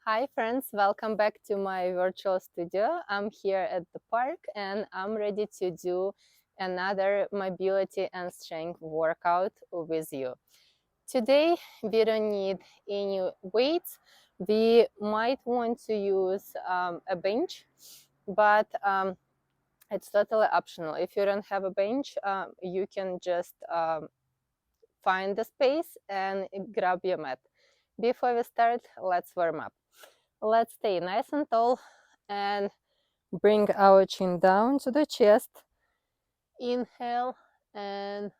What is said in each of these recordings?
Hi friends, welcome back to my virtual studio. I'm here at the park and I'm ready to do another mobility and strength workout with you. Today we don't need any weights. We might want to use a bench, but it's totally optional. If you don't have a bench, you can just find the space and grab your mat. Before we start, let's warm up. Let's stay nice and tall and bring our chin down to the chest. Inhale and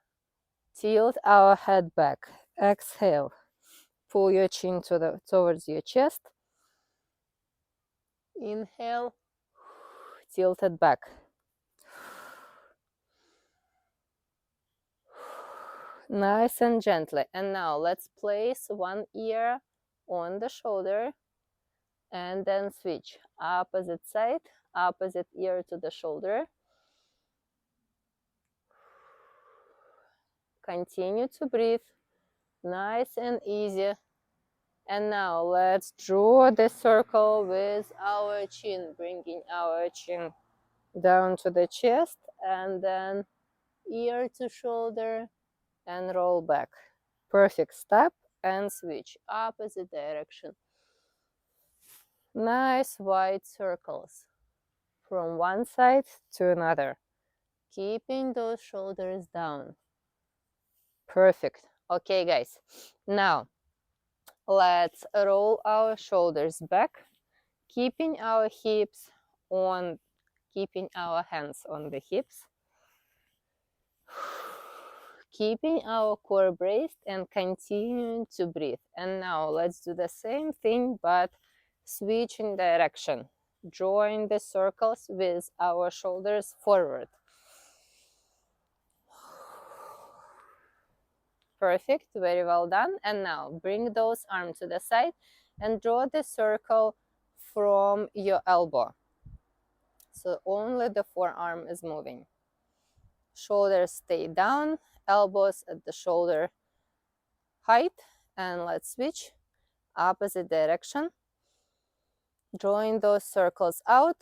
tilt our head back. Exhale. Pull your chin towards your chest. Inhale, tilt it back. Nice and gently. And now let's place one ear on the shoulder and then switch. Opposite side, opposite ear to the shoulder. Continue to breathe. Nice and easy. And now let's draw the circle with our chin, bringing our chin down to the chest and then ear to shoulder and roll back. Perfect. Stop and switch. Opposite direction. Nice wide circles from one side to another. Keeping those shoulders down. Perfect. Okay, guys. Now, let's roll our shoulders back, keeping our hips on, keeping our hands on the hips, keeping our core braced and continuing to breathe. And now let's do the same thing, but switching direction, drawing the circles with our shoulders forward. Perfect, very well done. And now bring those arms to the side and draw the circle from your elbow. So only the forearm is moving. Shoulders stay down, elbows at the shoulder height. And let's switch opposite direction. Drawing those circles out.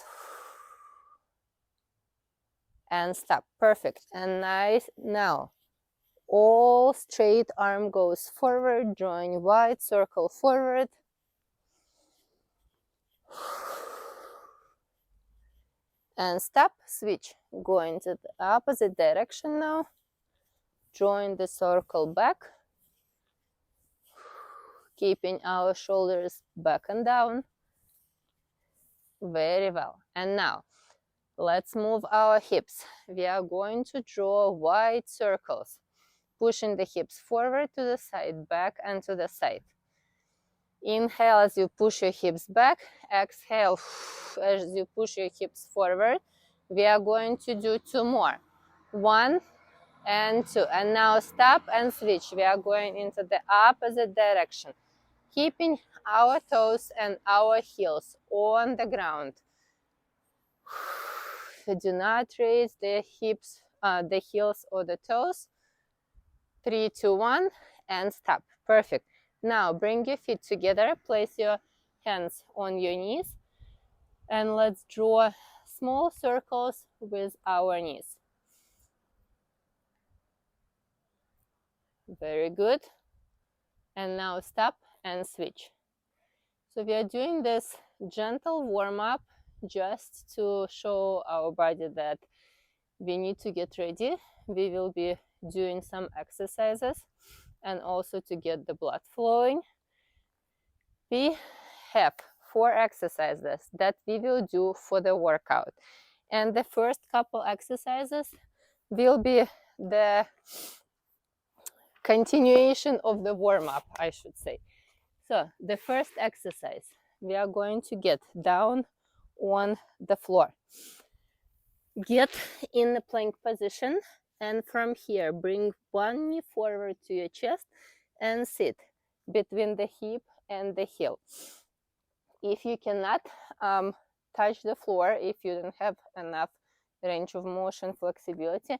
And stop. Perfect. And nice. Now, all straight arm goes forward, drawing wide circle forward. And stop, switch, going to the opposite direction now, drawing the circle back, keeping our shoulders back and down. Very well. And now let's move our hips. We are going to draw wide circles, pushing the hips forward to the side, back and to the side. Inhale as you push your hips back. Exhale as you push your hips forward. We are going to do two more. 1 and 2. And now stop and switch. We are going into the opposite direction, keeping our toes and our heels on the ground. Do not raise the hips, the heels or the toes. 3, 2, 1, and stop. Perfect. Now bring your feet together, place your hands on your knees, and let's draw small circles with our knees. Very good. And now stop and switch. So we are doing this gentle warm-up just to show our body that we need to get ready. We will be doing some exercises and also to get the blood flowing. We have 4 exercises that we will do for the workout. And the first couple exercises will be the continuation of the warm-up, I should say. So the first exercise, we are going to get down on the floor. Get in the plank position, and from here bring one knee forward to your chest and sit between the hip and the heel. If you cannot touch the floor, if you don't have enough range of motion flexibility,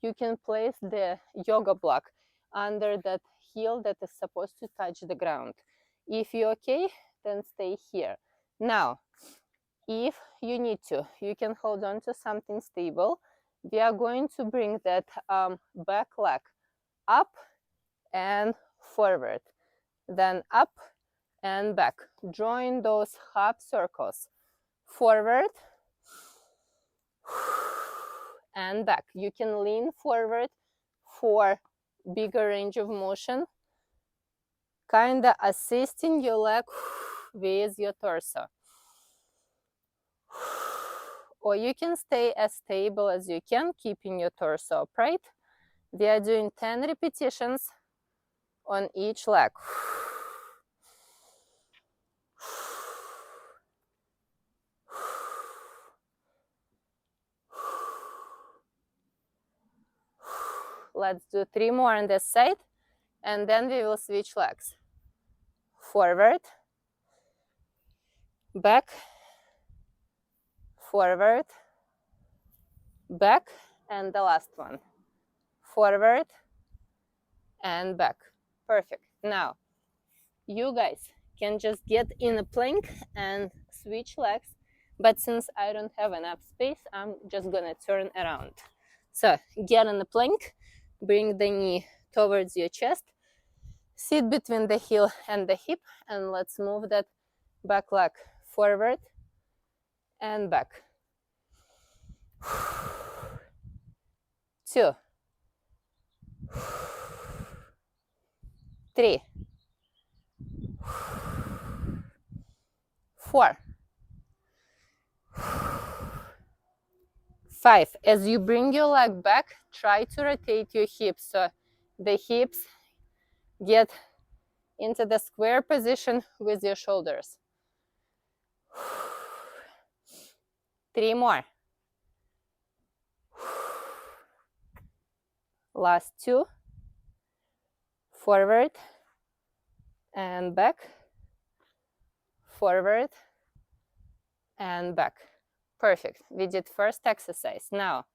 you can place the yoga block under that heel that is supposed to touch the ground. If you're okay then stay here. Now, if you need to, you can hold on to something stable. We are going to bring that back leg up and forward, then up and back, drawing those half circles forward and back. You can lean forward for bigger range of motion, kind of assisting your leg with your torso. Or you can stay as stable as you can, keeping your torso upright. We are doing 10 repetitions on each leg. Let's do 3 more on this side, and then we will switch legs. Forward, back, forward, back, and the last one. Forward and back. Perfect. Now, you guys can just get in a plank and switch legs, but since I don't have enough space, I'm just gonna turn around. So get in the plank, bring the knee towards your chest, sit between the heel and the hip, and let's move that back leg forward and back. 2, 3, 4, 5. As you bring your leg back, try to rotate your hips so the hips get into the square position with your shoulders. 3 more. Last 2. Forward and back. Forward and back. Perfect. We did first exercise. Now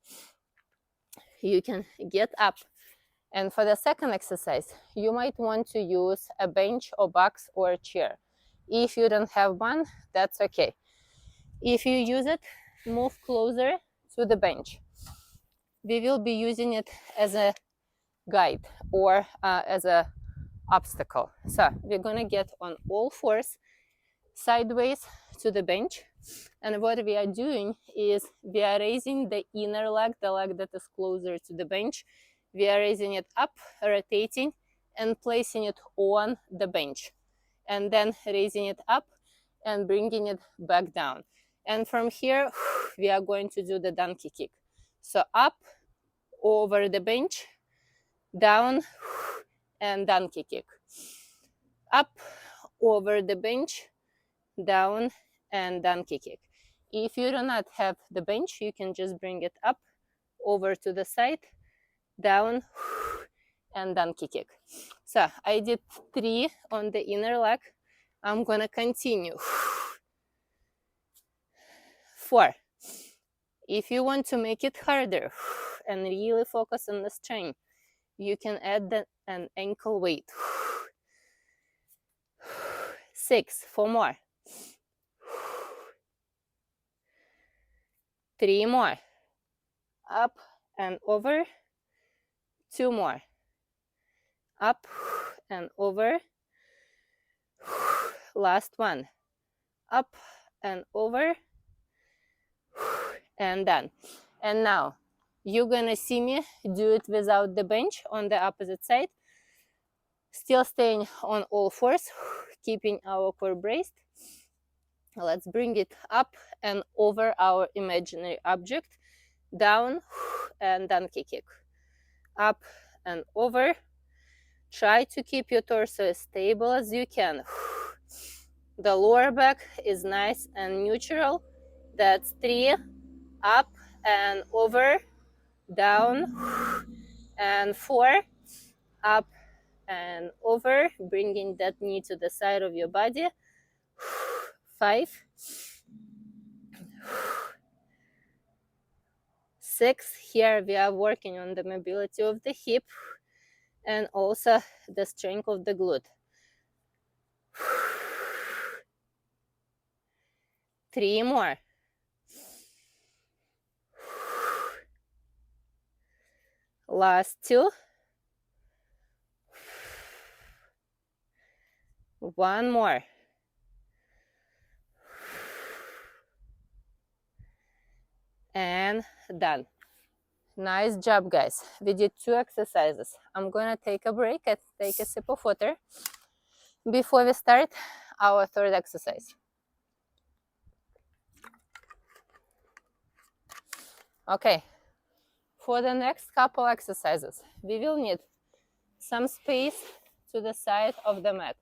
you can get up, and for the second exercise you might want to use a bench or box or a chair. If you don't have one, that's okay. If you use it, move closer to the bench. We will be using it as a guide or as a obstacle. So we're gonna get on all fours sideways to the bench, and what we are doing is we are raising the inner leg, the leg that is closer to the bench. We are raising it up, rotating, and placing it on the bench, and then raising it up and bringing it back down. And from here we are going to do the donkey kick. So up, over the bench, down, and donkey kick. Up, over the bench, down, and donkey kick. If you do not have the bench, you can just bring it up, over to the side, down, and donkey kick. So I did 3 on the inner leg. I'm gonna continue. 4. If you want to make it harder and really focus on the strength, you can add an ankle weight. 6. 4 more. 3 more. Up and over. 2 more. Up and over. Last one. Up and over. And done. And now you're gonna see me do it without the bench on the opposite side, still staying on all fours, keeping our core braced. Let's bring it up and over our imaginary object, down and donkey kick. Up and over. Try to keep your torso as stable as you can. The lower back is nice and neutral. That's 3. Up and over, down, and 4. Up and over, bringing that knee to the side of your body. 5. 6. Here we are working on the mobility of the hip and also the strength of the glute. 3 more. Last 2. 1 more. And done. Nice job, guys. We did 2 exercises. I'm gonna take a break and take a sip of water before we start our 3rd exercise. Okay, for the next couple exercises, we will need some space to the side of the mat.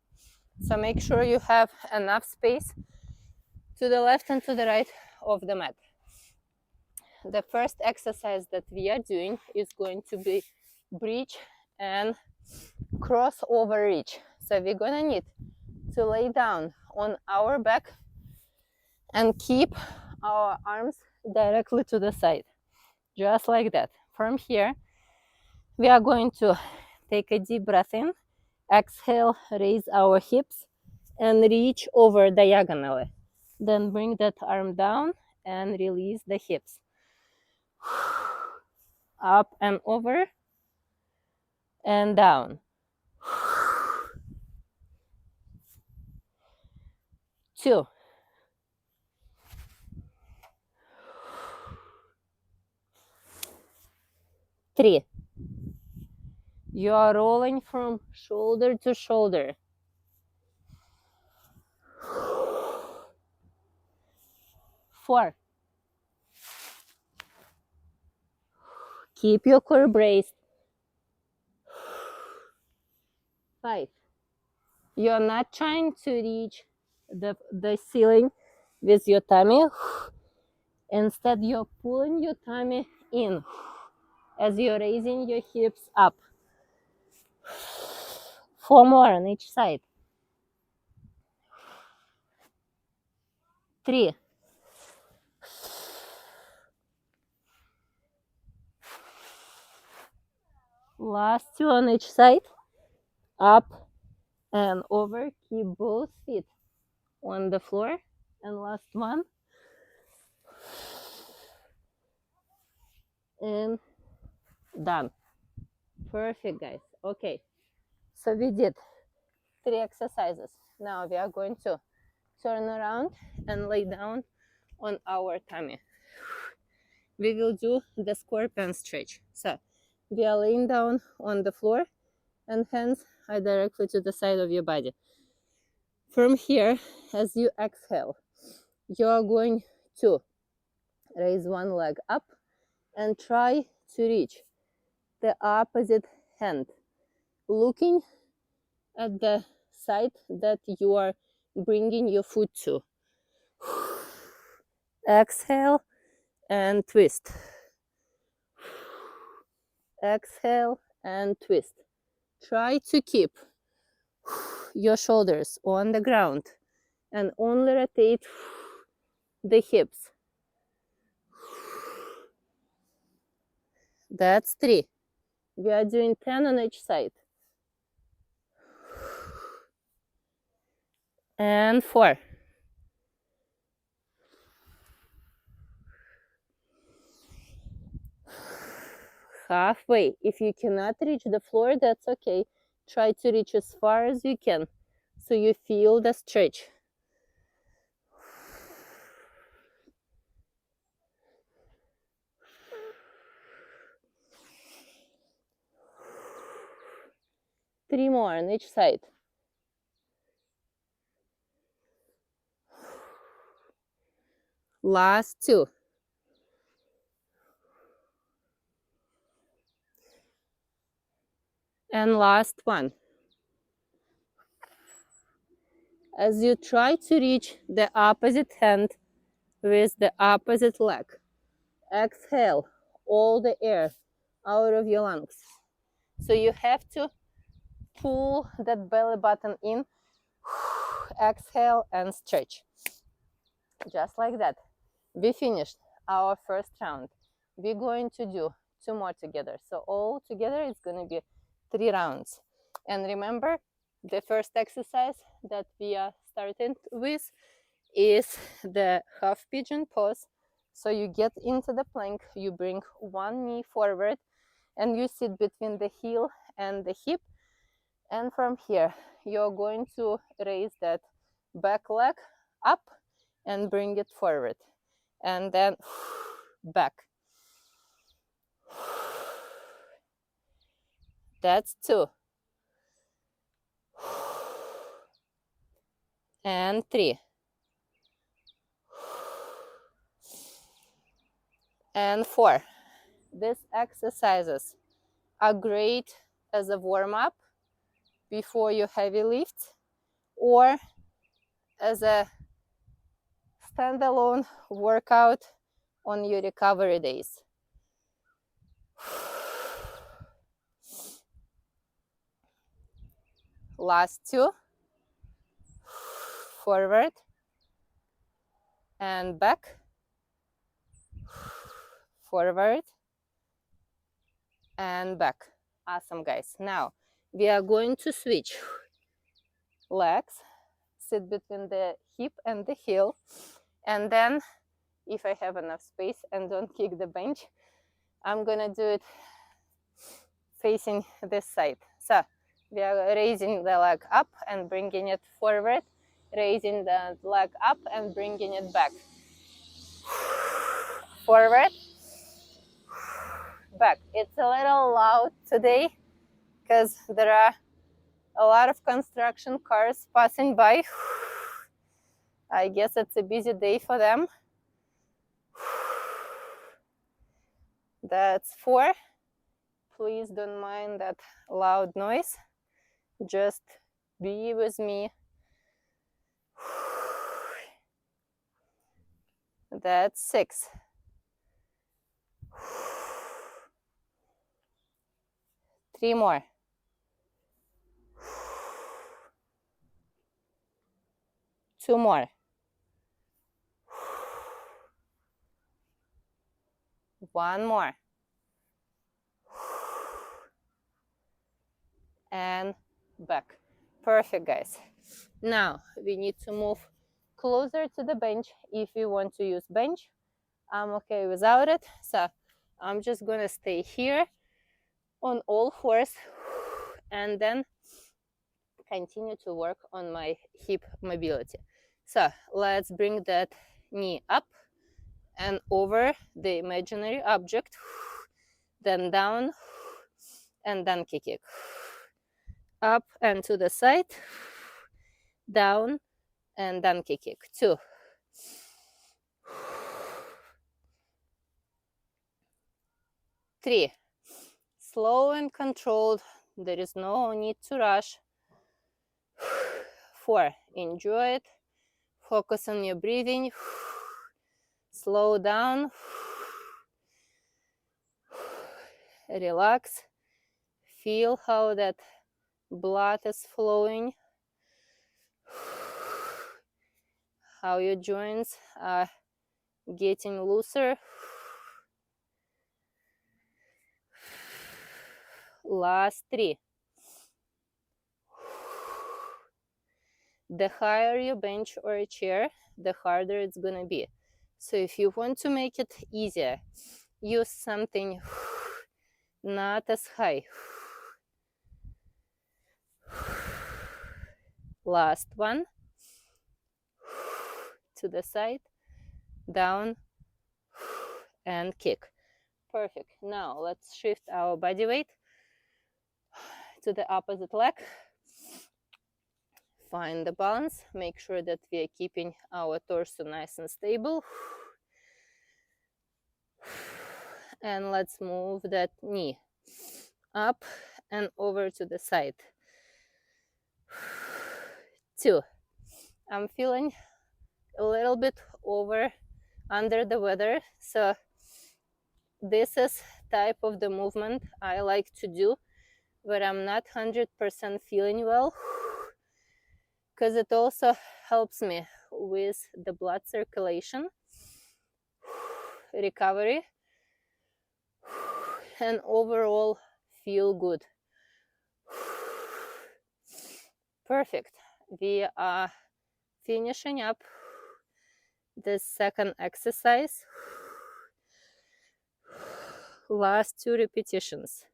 So make sure you have enough space to the left and to the right of the mat. The first exercise that we are doing is going to be bridge and crossover reach. So we're gonna need to lay down on our back and keep our arms directly to the side, just like that. From here, we are going to take a deep breath in, exhale, raise our hips, and reach over diagonally. Then bring that arm down and release the hips. Up and over and down. 2. 3. You are rolling from shoulder to shoulder. 4. Keep your core braced. 5. You're not trying to reach the ceiling with your tummy. Instead, you're pulling your tummy in as you're raising your hips up. 4 more on each side. 3. Last 2 on each side. Up and over. Keep both feet on the floor. And last 1. And done. Perfect, guys. Okay, so we did 3 exercises. Now we are going to turn around and lay down on our tummy. We will do the scorpion stretch. So we are laying down on the floor and hands are directly to the side of your body. From here, as you exhale, you are going to raise one leg up and try to reach the opposite hand, looking at the side that you are bringing your foot to. Exhale and twist. Exhale and twist. Try to keep your shoulders on the ground and only rotate the hips. That's 3. We are doing 10 on each side. And 4. Halfway. If you cannot reach the floor, that's okay. Try to reach as far as you can so you feel the stretch. Three more on each side. Last 2. And last 1. As you try to reach the opposite hand with the opposite leg, exhale all the air out of your lungs. So you have to pull that belly button in, exhale and stretch. Just like that. We finished our first round. We're going to do 2 more together. So all together it's going to be 3 rounds. And remember, the first exercise that we are starting with is the half pigeon pose. So you get into the plank, you bring one knee forward, and you sit between the heel and the hip. And from here, you're going to raise that back leg up and bring it forward. And then back. That's 2. And 3. And 4. These exercises are great as a warm-up before your heavy lift, or as a standalone workout on your recovery days. Last 2. Forward and back. Forward and back. Awesome, guys. Now we are going to switch legs, sit between the hip and the heel, and then if I have enough space and don't kick the bench, I'm gonna do it facing this side. So we are raising the leg up and bringing it forward, raising the leg up and bringing it back. Forward, back. It's a little loud today because there are a lot of construction cars passing by. I guess it's a busy day for them. That's 4. Please don't mind that loud noise. Just be with me. That's 6. 3 more. 2 more. 1 more. And back. Perfect, guys. Now we need to move closer to the bench. If you want to use bench, I'm okay without it. So I'm just gonna stay here on all 4s and then continue to work on my hip mobility. So let's bring that knee up and over the imaginary object, then down, and then kick it. Up and to the side, down, and then kick it. 2. 3. Slow and controlled. There is no need to rush. 4. Enjoy it. Focus on your breathing. Slow down. Relax. Feel how that blood is flowing. How your joints are getting looser. Last 3. The higher your bench or a chair, the harder it's gonna be. So if you want to make it easier, use something not as high. Last one. To the side, down, and kick. Perfect. Now let's shift our body weight to the opposite leg. Find the balance. Make sure that we are keeping our torso nice and stable. And let's move that knee up and over to the side. 2. I'm feeling a little bit under the weather, so this is type of the movement I like to do where I'm not 100% feeling well, because it also helps me with the blood circulation, recovery, and overall feel good. Perfect. We are finishing up this second exercise. Last 2 repetitions.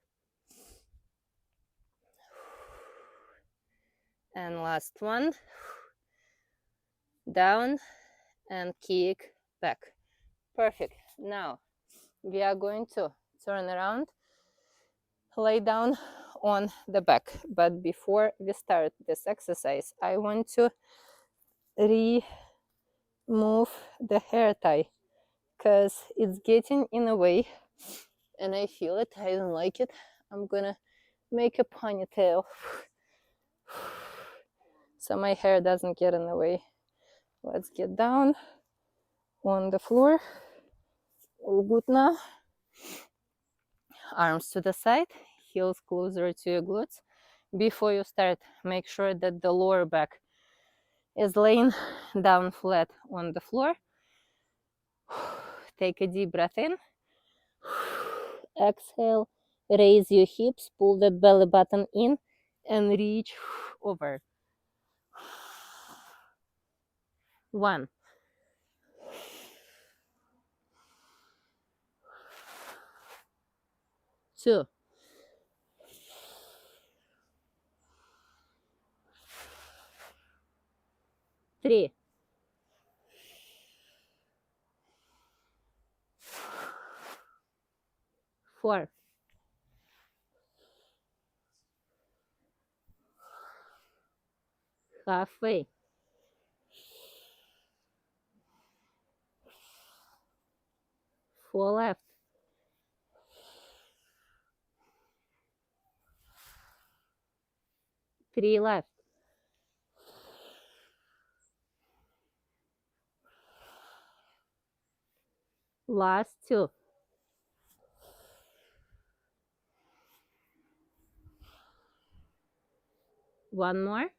And last one. Down and kick back. Perfect. Now we are going to turn around, lay down on the back. But before we start this exercise, I want to remove the hair tie because it's getting in the way and I feel it. I don't like it. I'm gonna make a ponytail so my hair doesn't get in the way. Let's get down on the floor. All good now. Arms to the side, heels closer to your glutes. Before you start, make sure that the lower back is laying down flat on the floor. Take a deep breath in. Exhale, raise your hips, pull that belly button in and reach over. 1, 2, 3, 4, 1/2. 4 left. 3 left. Last 2. 1 more.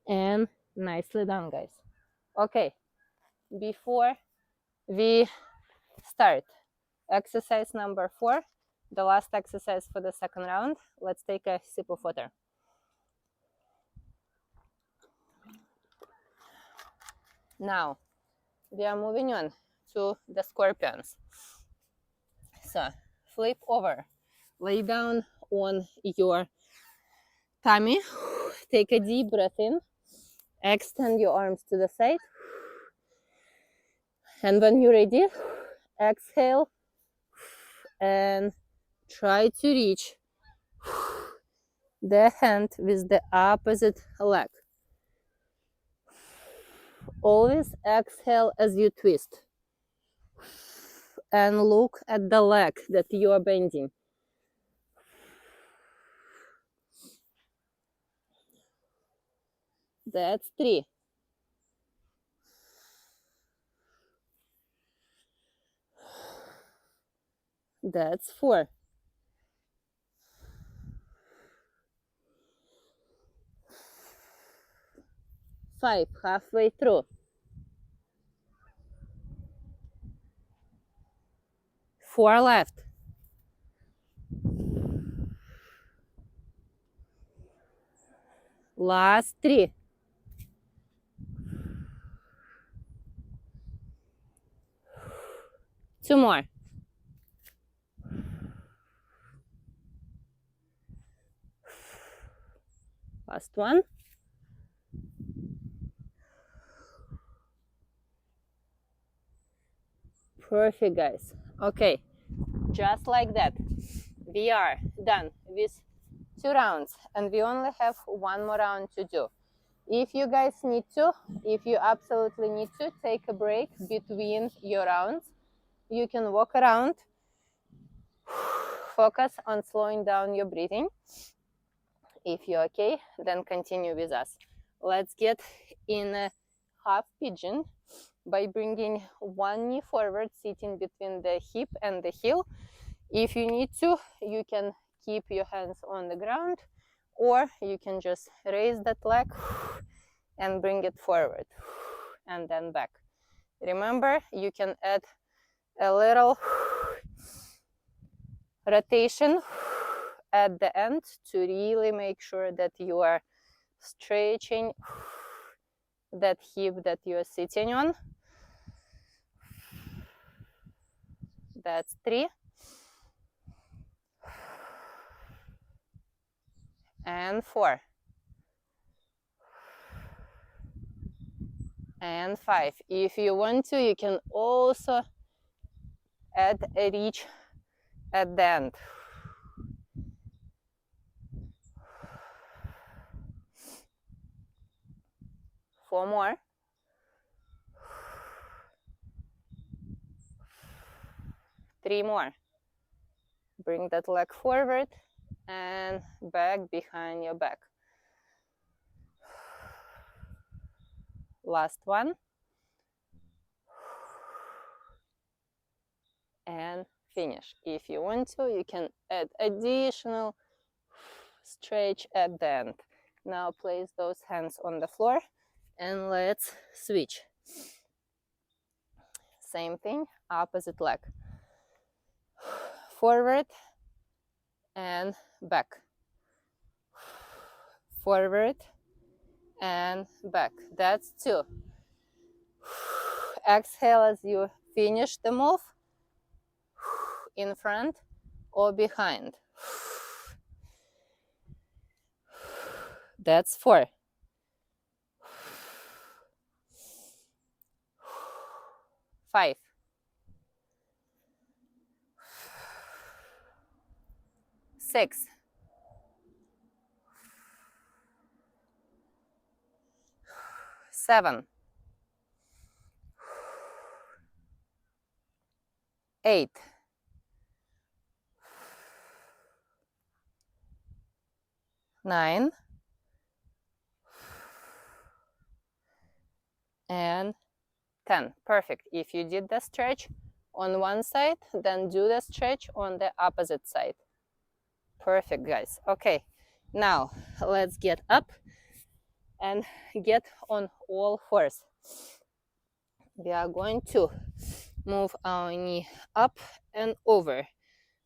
And nicely done, guys. Okay, before we start exercise number 4, the last exercise for the second round, let's take a sip of water. Now we are moving on to the scorpions. So flip over, lay down on your tummy, take a deep breath in, extend your arms to the side, and when you're ready, exhale and try to reach the hand with the opposite leg. Always exhale as you twist and look at the leg that you are bending. That's 3. That's 4. 5, halfway through. 4 left. Last 3. 2 more. Last 1. Perfect, guys. Okay, just like that, we are done with 2 rounds and we only have 1 more round to do. If you guys need to, if you absolutely need to, take a break between your rounds. You can walk around, focus on slowing down your breathing. If you're okay, then continue with us. Let's get in a half pigeon by bringing one knee forward, sitting between the hip and the heel. If you need to, you can keep your hands on the ground, or you can just raise that leg and bring it forward and then back. Remember, you can add a little rotation at the end to really make sure that you are stretching that hip that you are sitting on. That's 3. And 4. And 5. If you want to, you can also add a reach at the end. 4 more. 3 more. Bring that leg forward and back behind your back. Last one. And finish. If you want to, you can add additional stretch at the end. Now place those hands on the floor and let's switch. Same thing, opposite leg. Forward and back. Forward and back. That's 2. Exhale as you finish the move, in front or behind. That's 4. 5. 6. 7. 8. 9. And 10. Perfect. If you did the stretch on one side, then do the stretch on the opposite side. Perfect, guys. Okay, now let's get up and get on all fours. We are going to move our knee up and over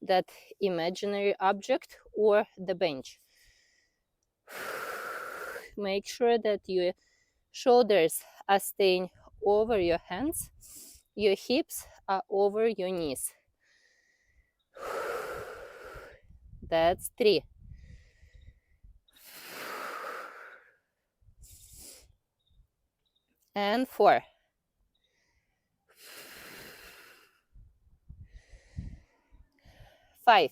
that imaginary object or the bench. Make sure that your shoulders are staying over your hands, your hips are over your knees. That's 3. And 4. 5.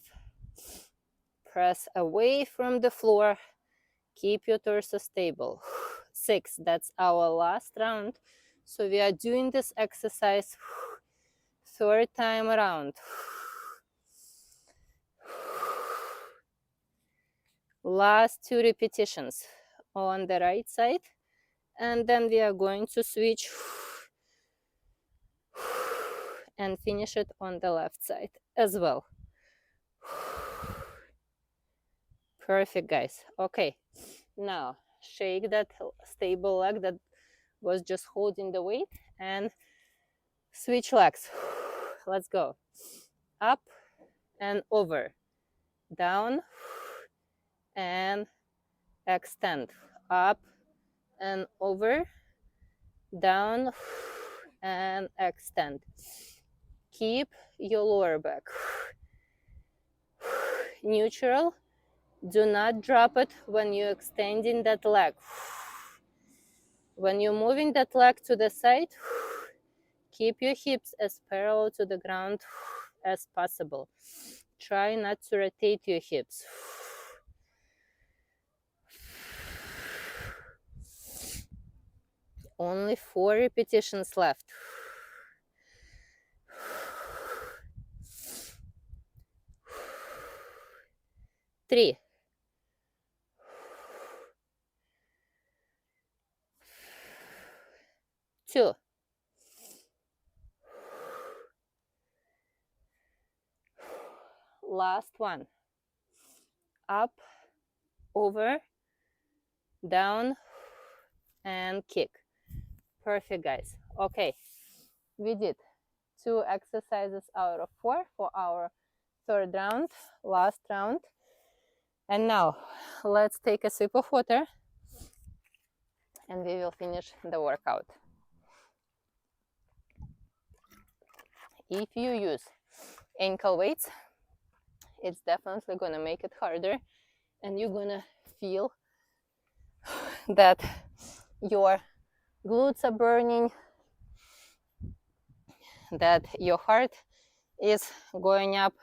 Press away from the floor. Keep your torso stable. 6. That's our last round. So we are doing this exercise 3rd time around. Last 2 repetitions on the right side. And then we are going to switch and finish it on the left side as well. Perfect, guys. Okay, now shake that stable leg that was just holding the weight and switch legs. Let's go. Up and over. Down and extend. Up and over. Down and extend. Keep your lower back neutral. Do not drop it when you're extending that leg. When you're moving that leg to the side, keep your hips as parallel to the ground as possible. Try not to rotate your hips. Only 4 repetitions left. 3. 2. 1. Up, over, down, and kick. Perfect, guys. Okay, we did 2 exercises out of 4 for our 3rd round, last round. And now let's take a sip of water and we will finish the workout. If you use ankle weights, it's definitely gonna make it harder, and you're gonna feel that your glutes are burning, that your heart is going up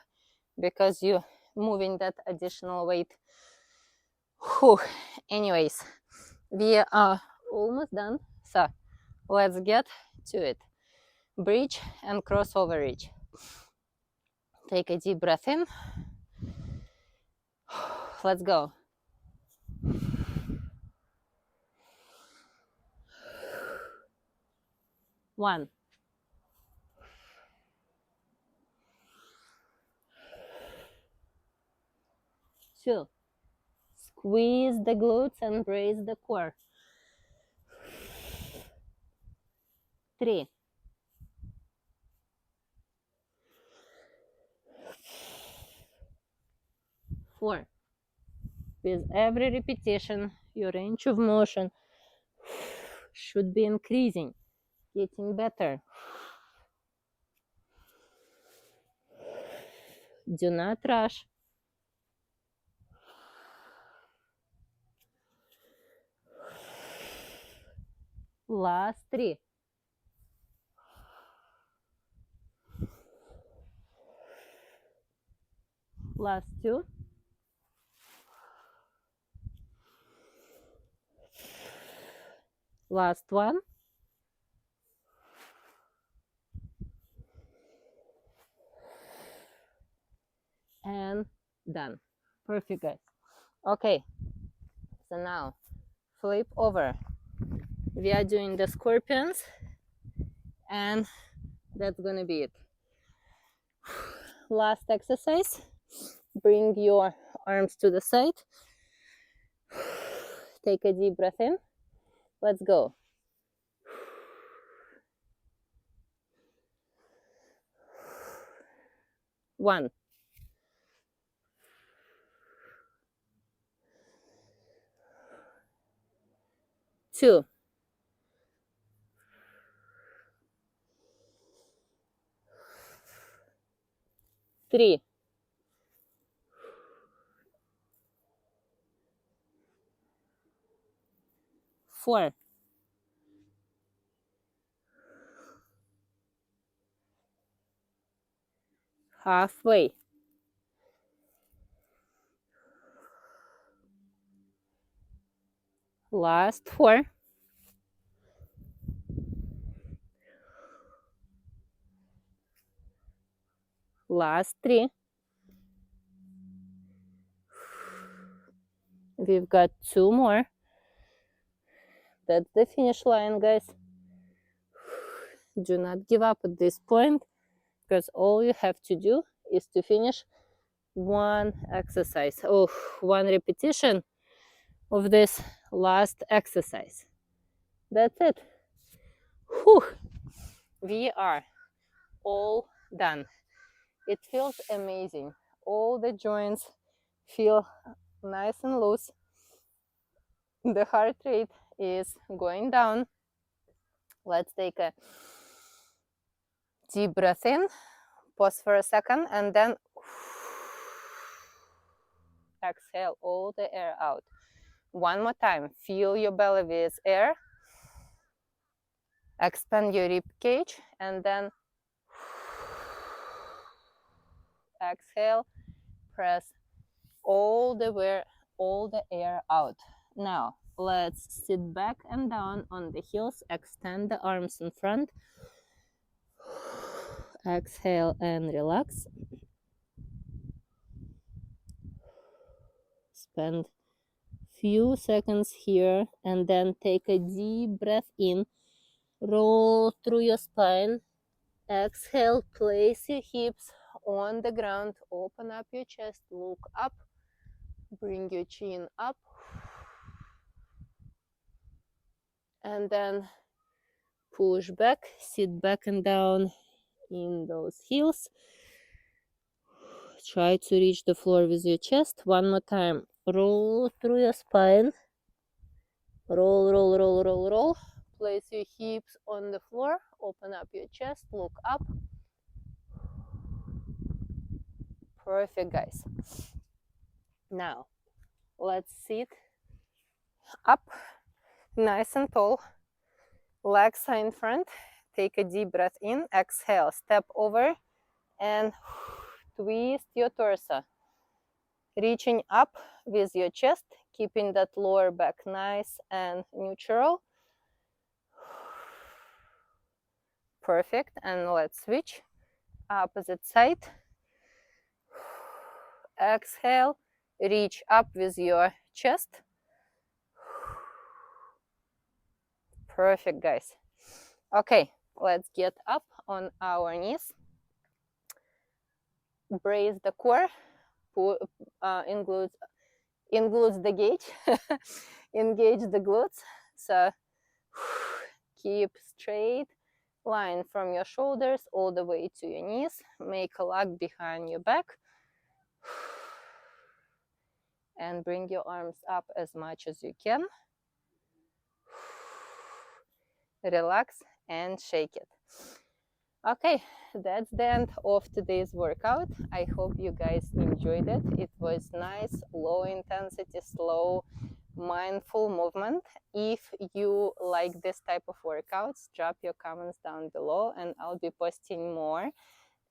because you're moving that additional weight. Whew. Anyways, we are almost done, so let's get to it. Bridge and crossover reach. Take a deep breath in. Let's go. 1, 2. Squeeze the glutes and brace the core. 3. 4. With every repetition, your range of motion should be increasing, getting better. Do not rush. Last 3. Last 2. Last 1. And done. Perfect, guys. Okay, so now flip over. We are doing the scorpions, and that's gonna be it. Last exercise. Bring your arms to the side. Take a deep breath in. Let's go. 1, 2, 3, 4, 1/2. Last 4. Last 3. We've got 2 more. That's the finish line, guys. Do not give up at this point, because all you have to do is to finish 1 exercise. Oh, 1 repetition of this last exercise. That's it. Whew. We are all done. It feels amazing. All the joints feel nice and loose. The heart rate is going down. Let's take a deep breath in, pause for a second, and then exhale all the air out. One more time. Fill your belly with air. Expand your rib cage, and then exhale. Press all the air out. Now let's sit back and down on the heels. Extend the arms in front. Exhale and relax. Spend few seconds here, and then take a deep breath in. Roll through your spine. Exhale, place your hips on the ground. Open up your chest, look up. Bring your chin up. And then push back, sit back and down in those heels. Try to reach the floor with your chest. One more time. Roll through your spine. Roll, roll, roll, roll, roll. Place your hips on the floor. Open up your chest. Look up. Perfect, guys. Now, let's sit up, nice and tall. Legs are in front. Take a deep breath in. Exhale. Step over and twist your torso. Reaching up with your chest, keeping that lower back nice and neutral. Perfect. And let's switch. Opposite side. Exhale. Reach up with your chest. Perfect, guys. Okay, let's get up on our knees. Brace the core. Includes the gauge. Engage the glutes. So keep straight line from your shoulders all the way to your knees. Make a lock behind your back. And bring your arms up as much as you can. Relax and shake it. Okay, that's the end of today's workout. I hope you guys enjoyed it. It was nice, low intensity, slow, mindful movement. If you like this type of workouts, drop your comments down below and I'll be posting more.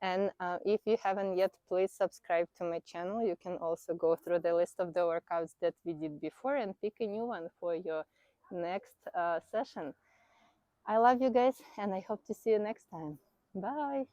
And if you haven't yet, please subscribe to my channel. You can also go through the list of the workouts that we did before and pick a new one for your next session. I love you guys and I hope to see you next time. Bye.